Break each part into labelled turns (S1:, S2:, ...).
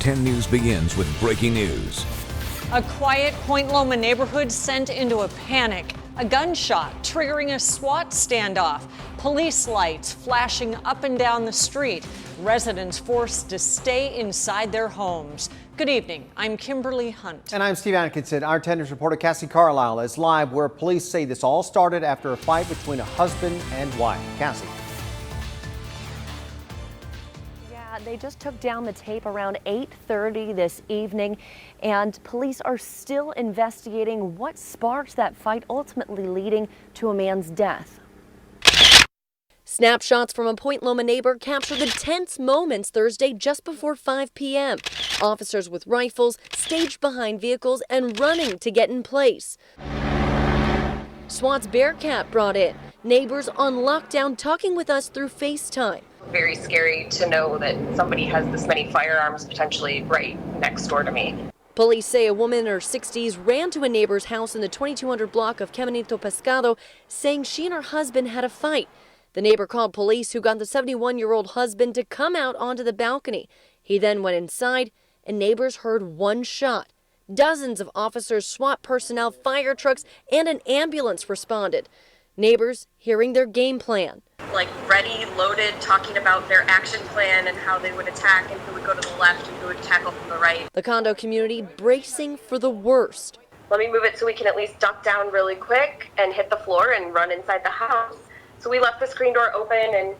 S1: 10 News begins with breaking news.
S2: A quiet Point Loma neighborhood sent into a panic. A gunshot triggering a SWAT standoff. Police lights flashing up and down the street. Residents forced to stay inside their homes. Good evening. I'm Kimberly Hunt.
S3: And I'm Steve Atkinson. Our 10 News reporter Cassie Carlisle is live where police say this all started after a fight between a husband and wife. Cassie.
S4: They just took down the tape around 8:30 this evening, and police are still investigating what sparked that fight, ultimately leading to a man's death.
S5: Snapshots from a Point Loma neighbor capture the tense moments Thursday just before 5 p.m. Officers with rifles staged behind vehicles and running to get in place. SWAT's Bearcat brought in. Neighbors on lockdown talking with us through FaceTime.
S6: Very scary to know that somebody has this many firearms potentially right next door to me.
S5: Police say a woman in her 60s ran to a neighbor's house in the 2200 block of Caminito Pescado, saying she and her husband had a fight. The neighbor called police, who got the 71-year-old husband to come out onto the balcony. He then went inside, and neighbors heard one shot. Dozens of officers, SWAT personnel, fire trucks, and an ambulance responded. Neighbors hearing their game plan.
S6: Like ready, loaded, talking about their action plan and how they would attack and who would go to the left and who would tackle from the right.
S5: The condo community bracing for the worst.
S6: Let me move it so we can at least duck down really quick and hit the floor and run inside the house. So we left the screen door open and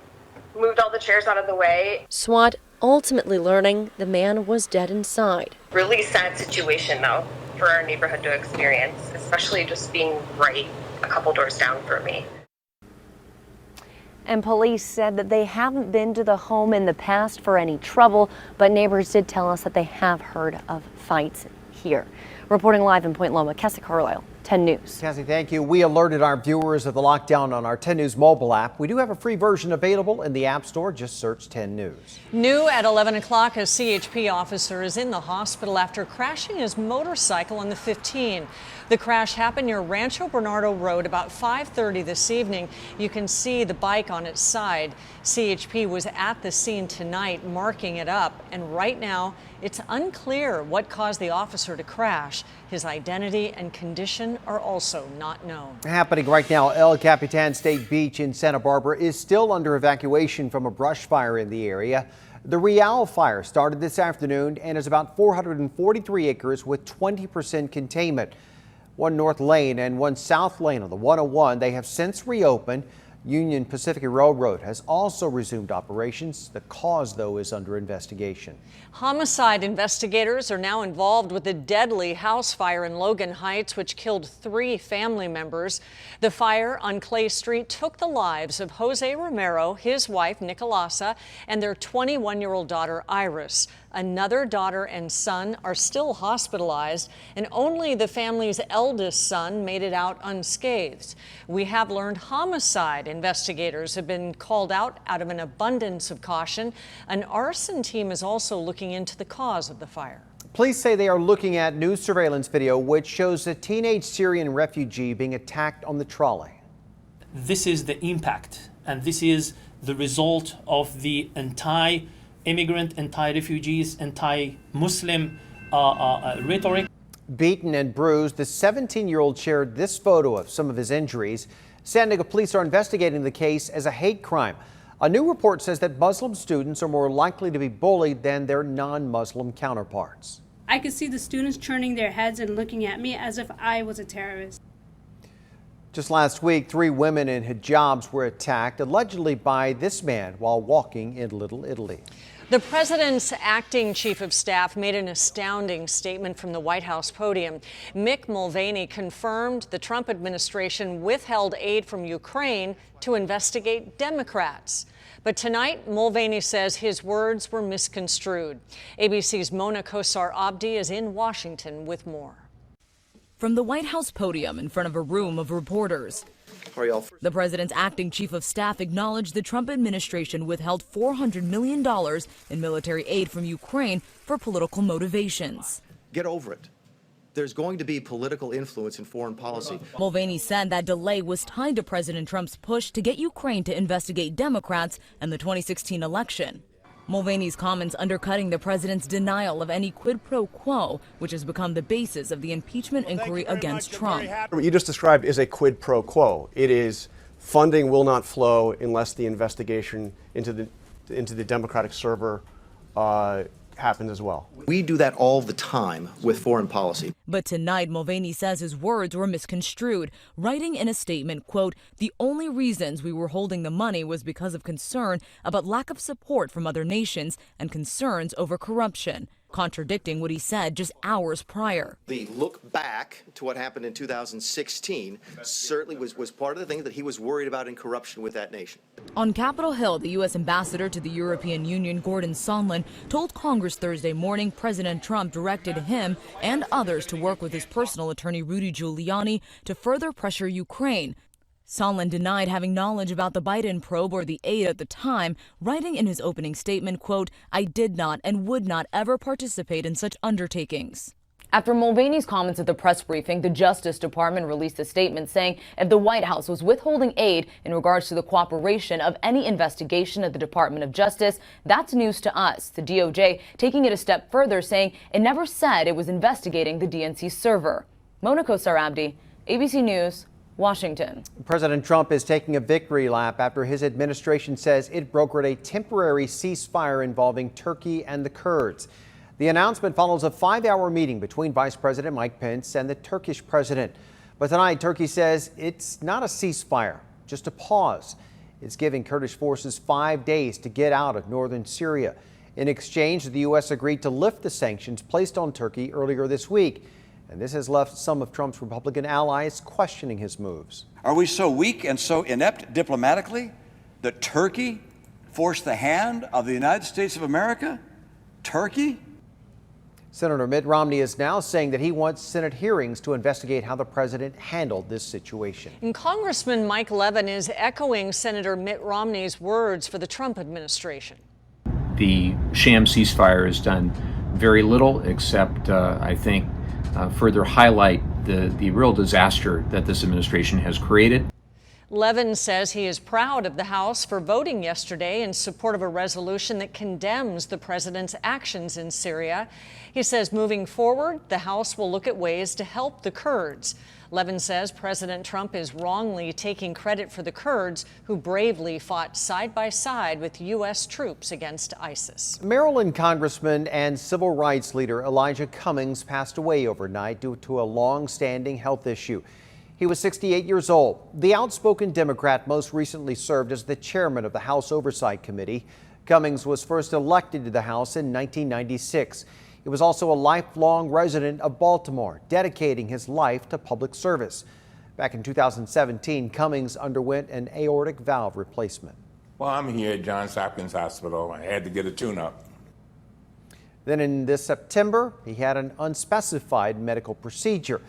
S6: moved all the chairs out of the way.
S5: SWAT ultimately learning the man was dead inside.
S6: Really sad situation though for our neighborhood to experience, especially just being right a couple doors down from me.
S4: And police said that they haven't been to the home in the past for any trouble, but neighbors did tell us that they have heard of fights here. Reporting live in Point Loma, Cassie Carlisle, 10 News.
S3: Cassie, thank you. We alerted our viewers of the lockdown on our 10 News mobile app. We do have a free version available in the App Store. Just search 10 News.
S2: New at 11 o'clock, a CHP officer is in the hospital after crashing his motorcycle on the 15. The crash happened near Rancho Bernardo Road about 5:30 this evening. You can see the bike on its side. CHP was at the scene tonight marking it up, and right now it's unclear what caused the officer to crash. His identity and condition are also not known.
S3: Happening right now, El Capitan State Beach in Santa Barbara is still under evacuation from a brush fire in the area. The Real fire started this afternoon and is about 443 acres with 20% containment. One north lane and one south lane on the 101, they have since reopened. Union Pacific Railroad has also resumed operations. The cause, though, is under investigation.
S2: Homicide investigators are now involved with a deadly house fire in Logan Heights, which killed 3 family members. The fire on Clay Street took the lives of Jose Romero, his wife Nicolasa, and their 21-year-old daughter Iris. Another daughter and son are still hospitalized, and only the family's eldest son made it out unscathed. We have learned homicide investigators have been called out of an abundance of caution. An arson team is also looking into the cause of the fire.
S3: Police say they are looking at new surveillance video which shows a teenage Syrian refugee being attacked on the trolley.
S7: This is the impact, and this is the result of the anti-immigrant, anti-refugees, anti-Muslim rhetoric.
S3: Beaten and bruised, the 17-year-old shared this photo of some of his injuries. San Diego police are investigating the case as a hate crime. A new report says that Muslim students are more likely to be bullied than their non-Muslim counterparts.
S8: I could see the students turning their heads and looking at me as if I was a terrorist.
S3: Just last week, 3 women in hijabs were attacked, allegedly by this man while walking in Little Italy.
S2: The president's acting chief of staff made an astounding statement from the White House podium. Mick Mulvaney confirmed the Trump administration withheld aid from Ukraine to investigate Democrats. But tonight, Mulvaney says his words were misconstrued. ABC's Mona Kosar Abdi is in Washington with more.
S9: From the White House podium in front of a room of reporters, the president's acting chief of staff acknowledged the Trump administration withheld $400 million in military aid from Ukraine for political motivations.
S10: Get over it. There's going to be political influence in foreign policy.
S9: Mulvaney said that delay was tied to President Trump's push to get Ukraine to investigate Democrats and the 2016 election. Mulvaney's comments undercutting the president's denial of any quid pro quo, which has become the basis of the impeachment inquiry against Trump.
S11: What you just described is a quid pro quo. It is funding will not flow unless the investigation into the Democratic server happens as well.
S10: We do that all the time with foreign policy.
S9: But tonight, Mulvaney says his words were misconstrued, writing in a statement, quote, "The only reasons we were holding the money was because of concern about lack of support from other nations and concerns over corruption," contradicting what he said just hours prior.
S10: The look back to what happened in 2016 certainly was part of the thing that he was worried about in corruption with that nation.
S9: On Capitol Hill, the U.S. ambassador to the European Union, Gordon Sondland, told Congress Thursday morning President Trump directed him and others to work with his personal attorney, Rudy Giuliani, to further pressure Ukraine. Sondland denied having knowledge about the Biden probe or the aid at the time, writing in his opening statement, quote, "I did not and would not ever participate in such undertakings." After Mulvaney's comments at the press briefing, the Justice Department released a statement saying if the White House was withholding aid in regards to the cooperation of any investigation at the Department of Justice, that's news to us. The DOJ taking it a step further, saying it never said it was investigating the DNC server. Mona Kosar-Abdi, ABC News, Washington.
S3: President Trump is taking a victory lap after his administration says it brokered a temporary ceasefire involving Turkey and the Kurds. The announcement follows a 5-hour meeting between Vice President Mike Pence and the Turkish president. But tonight, Turkey says it's not a ceasefire, just a pause. It's giving Kurdish forces 5 days to get out of northern Syria. In exchange, the U.S. agreed to lift the sanctions placed on Turkey earlier this week. And this has left some of Trump's Republican allies questioning his moves.
S12: Are we so weak and so inept diplomatically that Turkey forced the hand of the United States of America? Turkey?
S3: Senator Mitt Romney is now saying that he wants Senate hearings to investigate how the president handled this situation.
S2: And Congressman Mike Levin is echoing Senator Mitt Romney's words for the Trump administration.
S13: The sham ceasefire has done very little except, I think, further highlight the real disaster that this administration has created.
S2: Levin says he is proud of the House for voting yesterday in support of a resolution that condemns the president's actions in Syria. He says moving forward, the House will look at ways to help the Kurds. Levin says President Trump is wrongly taking credit for the Kurds who bravely fought side by side with U.S. troops against ISIS.
S3: Maryland Congressman and civil rights leader Elijah Cummings passed away overnight due to a long-standing health issue. He was 68 years old. The outspoken Democrat most recently served as the chairman of the House Oversight Committee. Cummings was first elected to the House in 1996. He was also a lifelong resident of Baltimore, dedicating his life to public service. Back in 2017, Cummings underwent an aortic valve replacement.
S14: Well, I'm here at Johns Hopkins Hospital. I had to get a tune-up.
S3: Then in this September, he had an unspecified medical procedure.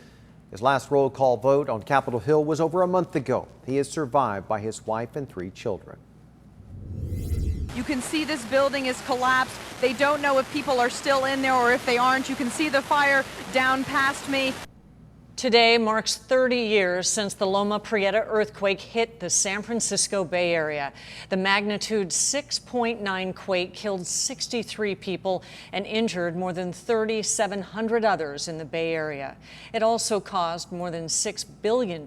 S3: His last roll call vote on Capitol Hill was over a month ago. He is survived by his wife and 3 children.
S15: You can see this building is collapsed. They don't know if people are still in there or if they aren't. You can see the fire down past me.
S2: Today marks 30 years since the Loma Prieta earthquake hit the San Francisco Bay Area. The magnitude 6.9 quake killed 63 people and injured more than 3,700 others in the Bay Area. It also caused more than $6 billion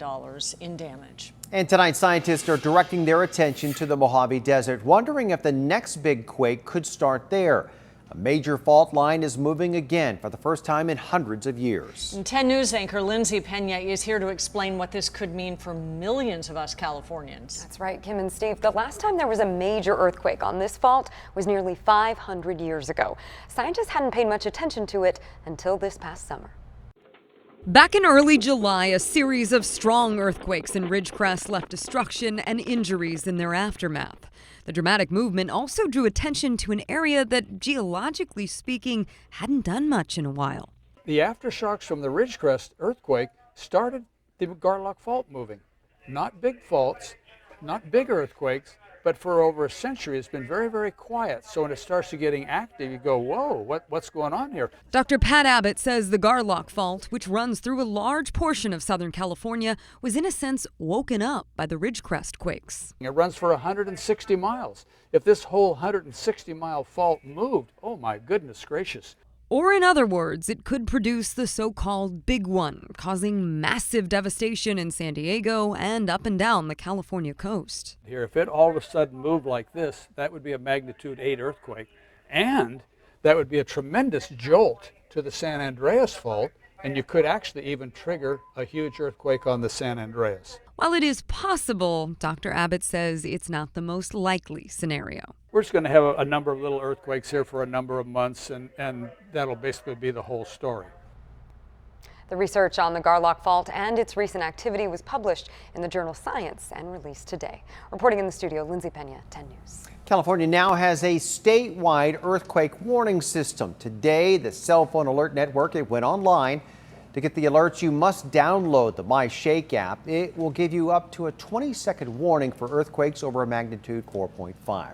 S2: in damage.
S3: And tonight, scientists are directing their attention to the Mojave Desert, wondering if the next big quake could start there. A major fault line is moving again for the first time in hundreds of years.
S2: And 10 News anchor Lindsay Pena is here to explain what this could mean for millions of us Californians.
S16: That's right, Kim and Steve. The last time there was a major earthquake on this fault was nearly 500 years ago. Scientists hadn't paid much attention to it until this past summer.
S17: Back in early July, a series of strong earthquakes in Ridgecrest left destruction and injuries in their aftermath. The dramatic movement also drew attention to an area that, geologically speaking, hadn't done much in a while.
S18: The aftershocks from the Ridgecrest earthquake started the Garlock Fault moving. Not big faults, not big earthquakes, but for over a century it's been very, very quiet. So when it starts to getting active, you go, whoa, what's going on here?
S17: Dr. Pat Abbott says the Garlock Fault, which runs through a large portion of Southern California, was in a sense woken up by the Ridgecrest quakes.
S18: It runs for 160 miles. If this whole 160-mile fault moved, oh my goodness gracious.
S17: Or in other words, it could produce the so-called big one, causing massive devastation in San Diego and up and down the California coast.
S18: Here, if it all of a sudden moved like this, that would be a magnitude 8 earthquake, and that would be a tremendous jolt to the San Andreas Fault, and you could actually even trigger a huge earthquake on the San Andreas.
S17: While it is possible, Dr. Abbott says it's not the most likely scenario.
S18: We're just going to have a number of little earthquakes here for a number of months, and that'll basically be the whole story.
S16: The research on the Garlock Fault and its recent activity was published in the journal Science and released today. Reporting in the studio, Lindsay Pena, 10 News.
S3: California now has a statewide earthquake warning system. Today, the cell phone alert network, it went online. To get the alerts, you must download the MyShake app. It will give you up to a 20-second warning for earthquakes over a magnitude 4.5.